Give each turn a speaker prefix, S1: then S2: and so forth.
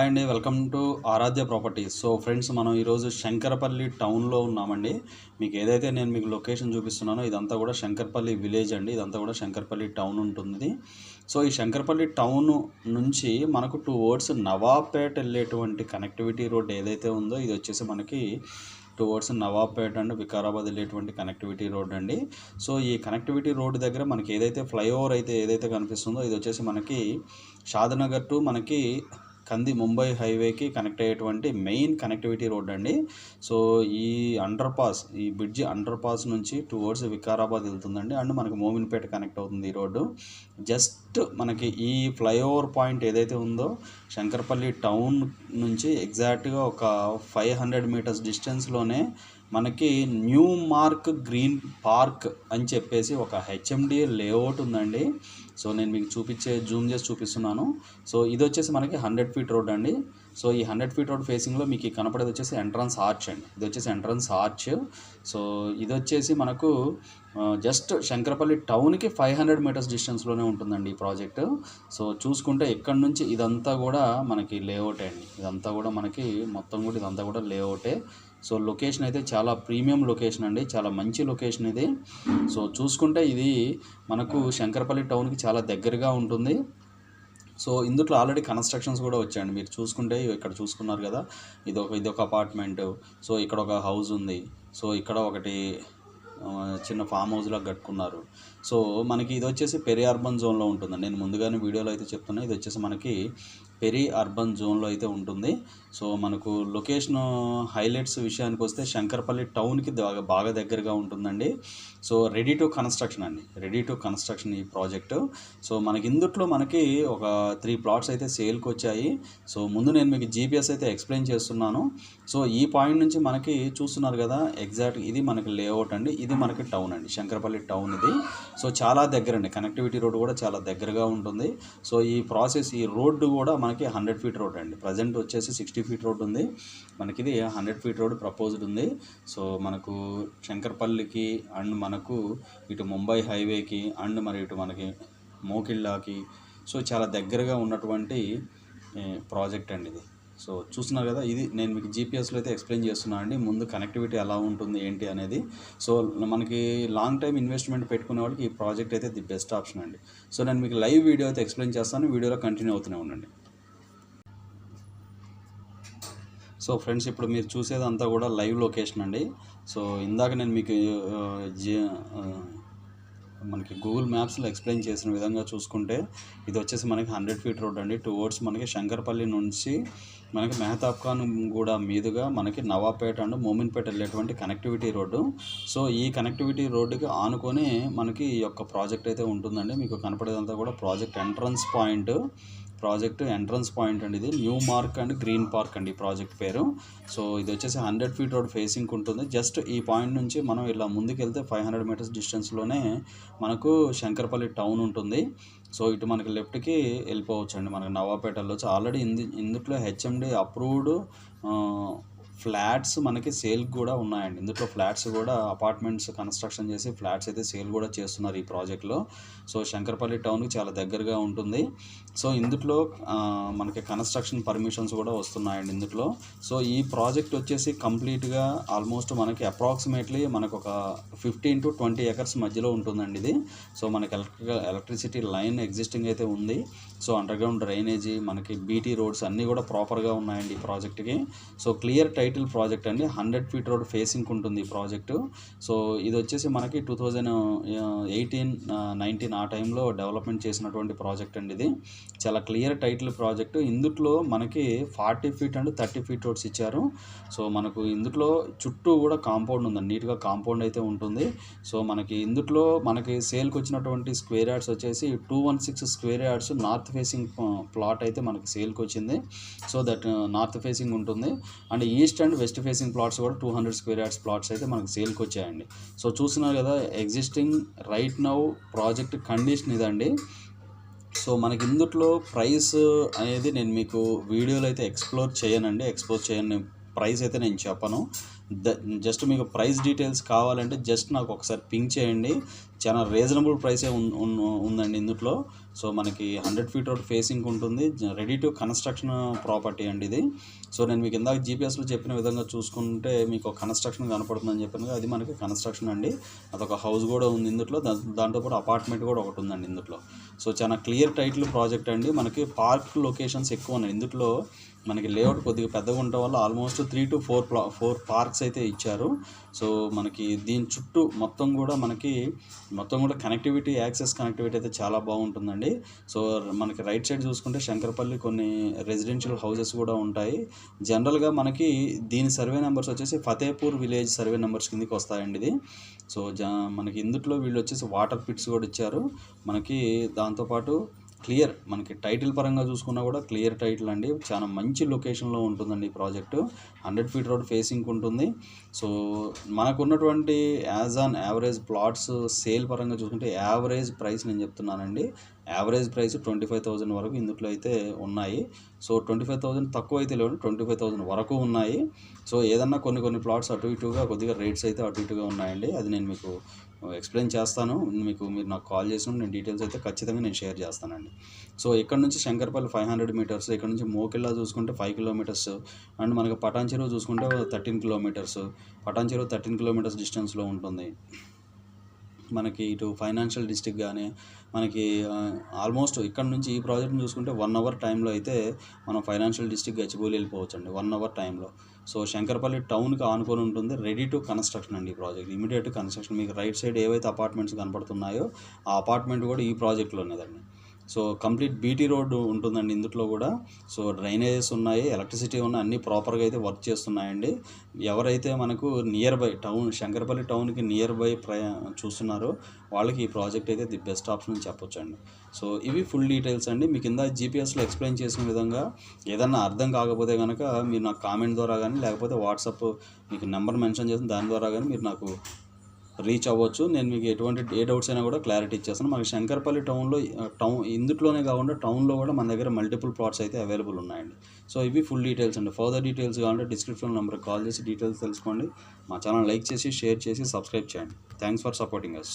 S1: Hi అండి, welcome to Aradhya properties. So friends, మనం ఈరోజు శంకరపల్లి టౌన్లో ఉన్నామండి. మీకు ఏదైతే నేను మీకు లొకేషన్ చూపిస్తున్నానో ఇదంతా కూడా శంకరపల్లి విలేజ్ అండి. ఇదంతా కూడా శంకరపల్లి టౌన్ ఉంటుంది. సో ఈ శంకరపల్లి టౌన్ నుంచి మనకు 2 వర్డ్స్ నవాబ్పేట వెళ్ళేటువంటి కనెక్టివిటీ రోడ్ ఏదైతే ఉందో ఇది వచ్చేసి మనకి 2 వర్డ్స్ నవాబ్పేట అండ్ వికారాబాద్ వెళ్ళేటువంటి కనెక్టివిటీ రోడ్ అండి. సో ఈ కనెక్టివిటీ రోడ్ దగ్గర మనకి ఏదైతే ఫ్లైఓవర్ అయితే ఏదైతే కనిపిస్తుందో ఇది వచ్చేసి మనకి షాద్నగర్ టు మనకి కంది ముంబై హైవేకి కనెక్ట్ అయ్యేటువంటి మెయిన్ కనెక్టివిటీ రోడ్ అండి. సో ఈ ఈ బ్రిడ్జి అండర్ పాస్ నుంచి 2 వర్డ్స్ వికారాబాద్ వెళ్తుందండి. అండ్ మనకి మోమిన్పేట కనెక్ట్ అవుతుంది ఈ రోడ్డు. జస్ట్ మనకి ఈ ఫ్లైఓవర్ పాయింట్ ఏదైతే ఉందో శంకరపల్లి టౌన్ నుంచి ఎగ్జాక్ట్గా ఒక 500 మీటర్స్ డిస్టెన్స్లోనే మనకి న్యూ మార్క్ గ్రీన్ పార్క్ అని చెప్పేసి ఒక హెచ్ఎండి లేఅవుట్ ఉందండి. సో నేను మీకు జూమ్ చేసి చూపిస్తున్నాను. సో ఇది వచ్చేసి మనకి 100 ఫీట్ రోడ్ అండి. సో ఈ 100 ఫీట్ రోడ్ ఫేసింగ్లో మీకు కనపడేది వచ్చేసి ఎంట్రన్స్ ఆర్చ్ అండి. ఇది వచ్చేసి ఎంట్రన్స్ ఆర్చ్. సో ఇది వచ్చేసి మనకు జస్ట్ శంకరపల్లి టౌన్కి 500 మీటర్స్ డిస్టెన్స్లోనే ఉంటుందండి ఈ ప్రాజెక్టు. సో చూసుకుంటే ఇక్కడ నుంచి ఇదంతా కూడా మనకి లేఅవుటే అండి. ఇదంతా కూడా మనకి మొత్తం కూడా ఇదంతా కూడా లేఅవుటే. సో లొకేషన్ అయితే చాలా ప్రీమియం లొకేషన్ అండి, చాలా మంచి లొకేషన్ ఇది. సో చూసుకుంటే ఇది మనకు శంకరపల్లి టౌన్కి చాలా దగ్గరగా ఉంటుంది. సో ఇందులో ఆల్రెడీ కన్స్ట్రక్షన్స్ కూడా వచ్చాయండి. మీరు చూసుకుంటే ఇక్కడ చూసుకున్నారు కదా, ఇదొక అపార్ట్మెంటు. సో ఇక్కడ ఒక హౌస్ ఉంది. సో ఇక్కడ ఒకటి చిన్న ఫామ్ హౌస్లా కట్టుకున్నారు. సో మనకి ఇది వచ్చేసి పెరి అర్బన్ జోన్లో ఉంటుందండి. నేను ముందుగానే వీడియోలో అయితే చెప్తున్నా, ఇది వచ్చేసి మనకి పెరి అర్బన్ జోన్లో అయితే ఉంటుంది. సో మనకు లొకేషన్ హైలైట్స్ విషయానికి వస్తే శంకరపల్లి టౌన్కి బాగా దగ్గరగా ఉంటుందండి. సో రెడీ టు కన్స్ట్రక్షన్ అండి, రెడీ టు కన్స్ట్రక్షన్ ఈ ప్రాజెక్టు. సో మనకి ఇందుట్లో మనకి ఒక 3 ప్లాట్స్ అయితే సేల్కి వచ్చాయి. సో ముందు నేను మీకు జీపీఎస్ అయితే ఎక్స్ప్లెయిన్ చేస్తున్నాను. సో ఈ పాయింట్ నుంచి మనకి చూస్తున్నారు కదా, ఎగ్జాక్ట్ ఇది మనకి లేఅవుట్ అండి. ఇది మనకి టౌన్ అండి, శంకరపల్లి టౌన్ ఇది. సో చాలా దగ్గర అండి, కనెక్టివిటీ రోడ్ కూడా చాలా దగ్గరగా ఉంటుంది. సో ఈ రోడ్డు కూడా మనకి 100 ఫీట్ రోడ్ అండి. ప్రజెంట్ వచ్చేసి 60 ఫీట్ రోడ్ ఉంది. మనకి ఇది 100 ఫీట్ రోడ్ ప్రపోజ్డ్ ఉంది. సో మనకు శంకరపల్లికి అండ్ మనకు ఇటు ముంబై హైవేకి అండ్ మరి ఇటు మనకి మోకిళ్ళాకి సో చాలా దగ్గరగా ఉన్నటువంటి ప్రాజెక్ట్ అండి ఇది. సో చూస్తున్నారు కదా, ఇది నేను మీకు జీపీఎస్లో అయితే ఎక్స్ప్లెయిన్ చేస్తున్నాను అండి. ముందు కనెక్టివిటీ ఎలా ఉంటుంది ఏంటి అనేది. సో మనకి లాంగ్ టైం ఇన్వెస్ట్మెంట్ పెట్టుకునే వాళ్ళకి ఈ ప్రాజెక్ట్ అయితే ది బెస్ట్ ఆప్షన్ అండి. సో నేను మీకు లైవ్ వీడియో అయితే ఎక్స్ప్లెయిన్ చేస్తాను, వీడియోలో కంటిన్యూ అవుతూనే ఉండండి. సో ఫ్రెండ్స్, ఇప్పుడు మీరు చూసేదంతా కూడా లైవ్ లొకేషన్ అండి. సో ఇందాక నేను మీకు మనకి గూగుల్ మ్యాప్స్లో ఎక్స్ప్లెయిన్ చేసిన విధంగా చూసుకుంటే ఇది వచ్చేసి మనకి 100 ఫీట్ రోడ్ అండి. 2 వర్డ్స్ మనకి శంకరపల్లి నుంచి మనకి మెహతాబ్ ఖాన్ కూడా మీదుగా మనకి నవాబ్పేట అండ్ మోమిన్పేట వెళ్ళేటువంటి కనెక్టివిటీ రోడ్డు. సో ఈ కనెక్టివిటీ రోడ్డుకి ఆనుకొని మనకి ఈ యొక్క ప్రాజెక్ట్ అయితే ఉంటుందండి. మీకు కనపడేదంతా కూడా ప్రాజెక్ట్ ఎంట్రన్స్ పాయింట్ అండి. ఇది new mark and green park అండి ప్రాజెక్ట్ పేరు. సో ఇది వచ్చేసి 100 ఫీట్ రోడ్ ఫేసింగ్ ఉంటుంది. జస్ట్ ఈ పాయింట్ నుంచి మనం ఇలా ముందుకెళ్తే 500 మీటర్స్ డిస్టెన్స్లోనే మనకు శంకరపల్లి టౌన్ ఉంటుంది. సో ఇటు మనకి లెఫ్ట్కి వెళ్ళిపోవచ్చు అండి, మనకి నవాబ్పేట వెళ్ళొచ్చు. ఆల్రెడీ ఇందులో హెచ్ఎండి అప్రూవ్డ్ ఫ్లాట్స్ మనకి సేల్ కూడా ఉన్నాయండి. ఇందులో ఫ్లాట్స్ కూడా అపార్ట్మెంట్స్ కన్స్ట్రక్షన్ చేసి ఫ్లాట్స్ అయితే సేల్ కూడా చేస్తున్నారు ఈ ప్రాజెక్ట్లో. సో శంకరపల్లి టౌన్కి చాలా దగ్గరగా ఉంటుంది. సో ఇందులో మనకి కన్స్ట్రక్షన్ పర్మిషన్స్ కూడా వస్తున్నాయండి ఇందులో. సో ఈ ప్రాజెక్ట్ వచ్చేసి కంప్లీట్గా ఆల్మోస్ట్ మనకి అప్రాక్సిమేట్లీ మనకు ఒక 15 to 20 ఎకర్స్ మధ్యలో ఉంటుందండి ఇది. సో మనకి ఎలక్ట్రిసిటీ లైన్ ఎగ్జిస్టింగ్ అయితే ఉంది. సో అండర్గ్రౌండ్ డ్రైనేజీ మనకి బీటీ రోడ్స్ అన్నీ కూడా ప్రాపర్గా ఉన్నాయండి ఈ ప్రాజెక్ట్కి. సో క్లియర్ టైటిల్ ప్రాజెక్ట్ అండి. 100 ఫీట్ రోడ్ ఫేసింగ్ ఉంటుంది ఈ ప్రాజెక్టు. సో ఇది వచ్చేసి మనకి 2018-19 ఆ టైంలో డెవలప్మెంట్ చేసినటువంటి ప్రాజెక్ట్ అండి. ఇది చాలా క్లియర్ టైటిల్ ప్రాజెక్టు. ఇందులో మనకి 40 ఫీట్ అండ్ 30 ఫీట్ రోడ్స్ ఇచ్చారు. సో మనకు ఇందులో చుట్టూ కూడా కాంపౌండ్ ఉందండి, నీట్గా కాంపౌండ్ అయితే ఉంటుంది. సో మనకి ఇందులో మనకి సేల్కి వచ్చినటువంటి స్క్వేర్ యార్డ్స్ వచ్చేసి 216 square yards north facing plot అయితే మనకి సేల్కి వచ్చింది. సో దట్ నార్త్ ఫేసింగ్ ఉంటుంది. And east and west facing plots కూడా 200 స్క్వేర్ యార్డ్స్ ప్లాట్స్ అయితే మనకు సేల్కి వచ్చాయండి. సో చూస్తున్నారు కదా, existing right now project condition ఇదండి. సో మనకి ఇందులో ప్రైస్ అనేది నేను మీకు వీడియోలో అయితే ఎక్స్పోజ్ చేయను, ప్రైస్ అయితే నేను చెప్పను. జస్ట్ మీకు ప్రైస్ డీటెయిల్స్ కావాలంటే జస్ట్ నాకు ఒకసారి పింక్ చేయండి. చాలా రీజనబుల్ ప్రైసే ఉందండి ఇందులో. సో మనకి 100 ఫీట్ రోడ్ ఫేసింగ్ ఉంటుంది. రెడీ టు కన్స్ట్రక్షన్ ప్రాపర్టీ అండి ఇది. సో నేను మీకు ఇందాక జీపీఎస్లో చెప్పిన విధంగా చూసుకుంటే మీకు కన్స్ట్రక్షన్ కనపడుతుందని చెప్పాను, అది మనకి కన్స్ట్రక్షన్ అండి. అదొక హౌస్ కూడా ఉంది ఇందులో, దాంతోపాటు అపార్ట్మెంట్ కూడా ఒకటి ఉందండి ఇందులో. సో చాలా క్లియర్ టైటిల్ ప్రాజెక్ట్ అండి. మనకి పార్క్ లొకేషన్స్ ఎక్కువ ఉన్నాయి ఇందులో. మనకి లేఅవుట్ కొద్దిగా పెద్దగా ఉండటం వల్ల ఆల్మోస్ట్ 3 to 4 పార్క్స్ అయితే ఇచ్చారు. సో మనకి దీని చుట్టూ మొత్తం కూడా కనెక్టివిటీ, యాక్సెస్ కనెక్టివిటీ అయితే చాలా బాగుంటుందండి. సో మనకి రైట్ సైడ్ చూసుకుంటే శంకరపల్లి కొన్ని రెసిడెన్షియల్ హౌసెస్ కూడా ఉంటాయి. జనరల్గా మనకి దీని సర్వే నెంబర్స్ వచ్చేసి ఫతేపూర్ విలేజ్ సర్వే నెంబర్స్ కిందకి వస్తాయండి ఇది. సో మనకి ఇందులో వీళ్ళు వచ్చేసి వాటర్ పిట్స్ కూడా ఇచ్చారు మనకి. దాంతోపాటు క్లియర్ మనకి టైటిల్ పరంగా చూసుకున్నా కూడా క్లియర్ టైటిల్ అండి. చాలా మంచి లొకేషన్లో ఉంటుందండి ఈ ప్రాజెక్టు. 100 ఫీట్ రోడ్ ఫేసింగ్ ఉంటుంది. సో మనకున్నటువంటి as on average plots sale పరంగా చూసుకుంటే యావరేజ్ ప్రైస్ నేను చెప్తున్నానండి. యావరేజ్ ప్రైస్ 25,000 వరకు ఇందులో అయితే ఉన్నాయి. సో 25,000 తక్కువ అయితే లేవు, 25,000 వరకు ఉన్నాయి. సో ఏదన్నా కొన్ని ప్లాట్స్ అటు ఇటుగా కొద్దిగా రేట్స్ అయితే అటు ఇటుగా ఉన్నాయండి. అది నేను మీకు ఎక్స్ప్లెయిన్ చేస్తాను. మీరు నాకు కాల్ చేసినప్పుడు నేను డీటెయిల్స్ అయితే ఖచ్చితంగా నేను షేర్ చేస్తానండి. సో ఇక్కడ నుంచి శంకరపల్లి 500 మీటర్స్, ఇక్కడ నుంచి మోకిల్లా చూసుకుంటే 5 కిలోమీటర్స్, అండ్ మనకి పటాన్ చెరువు చూసుకుంటే 13 కిలోమీటర్స్. పటాన్ చెరువు 13 కిలోమీటర్స్ డిస్టెన్స్లో ఉంటుంది. మనకి ఇటు ఫైనాన్షియల్ డిస్ట్రిక్ట్ కానీ మనకి ఆల్మోస్ట్ ఇక్కడ నుంచి ఈ ప్రాజెక్ట్ని చూసుకుంటే 1 అవర్ టైంలో అయితే మనం ఫైనాన్షియల్ డిస్ట్రిక్ట్ గచ్చిబౌలి వెళ్ళిపోవచ్చు అండి 1 అవర్ టైంలో. సో శంకరపల్లి టౌన్కి ఆనుకొని ఉంటుంది. రెడీ టు కన్స్ట్రక్షన్ అండి ఈ ప్రాజెక్ట్. Immediate construction. మీకు రైట్ సైడ్ ఏవైతే అపార్ట్మెంట్స్ కనపడుతున్నాయో ఆ అపార్ట్మెంట్ కూడా ఈ ప్రాజెక్ట్లో ఉన్నదండి. సో కంప్లీట్ బీటీ రోడ్డు ఉంటుందండి ఇందులో కూడా. సో డ్రైనేజెస్ ఉన్నాయి, ఎలక్ట్రిసిటీ ఉన్నాయి, అన్నీ ప్రాపర్గా అయితే వర్క్ చేస్తున్నాయండి. ఎవరైతే మనకు నియర్ బై టౌన్ శంకరపల్లి టౌన్కి నియర్ బై చూస్తున్నారో వాళ్ళకి ఈ ప్రాజెక్ట్ అయితే ది బెస్ట్ ఆప్షన్ అని చెప్పొచ్చు అండి. సో ఇవి ఫుల్ డీటెయిల్స్ అండి. మీకు కింద జీపీఎస్లో ఎక్స్ప్లెయిన్ చేసిన విధంగా ఏదన్నా అర్థం కాకపోతే కనుక మీరు నాకు కామెంట్ ద్వారా కానీ లేకపోతే వాట్సాప్ మీకు నెంబర్ మెన్షన్ చేసిన దాని ద్వారా కానీ మీరు నాకు రీచ్ అవ్వచ్చు. నేను మీకు ఏ డౌట్స్ అయినా కూడా క్లారిటీ ఇచ్చేస్తాను. మనకి శంకరపల్లి ఇందులోనే కాకుండా టౌన్లో కూడా మన దగ్గర మల్టిపుల్ ప్లాట్స్ అయితే అవైలబుల్ ఉన్నాయండి. సో ఇవి ఫుల్ డీటెయిల్స్ అండి. ఫర్దర్ డీటెయిల్స్ కావాలంటే డిస్క్రిప్షన్ నెంబర్కి కాల్ చేసి డీటెయిల్స్ తెలుసుకోండి. మా ఛానల్ లైక్ చేసి, షేర్ చేసి, సబ్స్క్రైబ్ చేయండి. Thanks for supporting us.